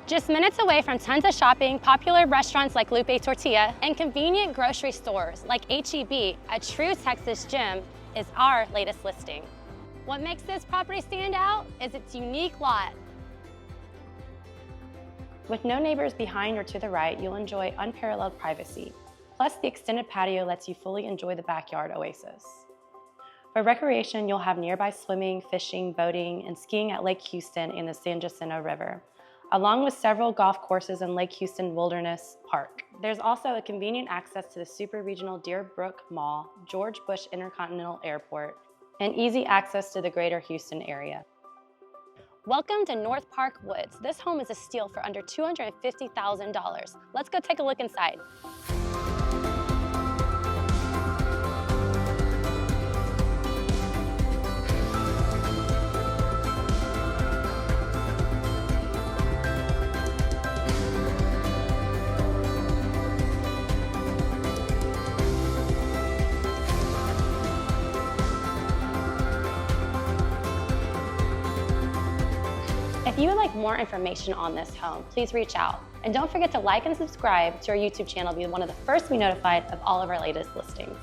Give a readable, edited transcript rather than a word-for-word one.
Just minutes away from tons of shopping, popular restaurants like Lupe Tortilla, and convenient grocery stores like H-E-B, a true Texas gem, is our latest listing. What makes this property stand out is its unique lot. With no neighbors behind or to the right, you'll enjoy unparalleled privacy. Plus, the extended patio lets you fully enjoy the backyard oasis. For recreation, you'll have nearby swimming, fishing, boating, and skiing at Lake Houston and the San Jacinto River, along with several golf courses in Lake Houston Wilderness Park. There's also a convenient access to the super regional Deer Brook Mall, George Bush Intercontinental Airport, and easy access to the greater Houston area. Welcome to North Park Woods. This home is a steal for under $250,000. Let's go take a look inside. If you would like more information on this home, please reach out. And don't forget to like and subscribe to our YouTube channel to be one of the first to be notified of all of our latest listings.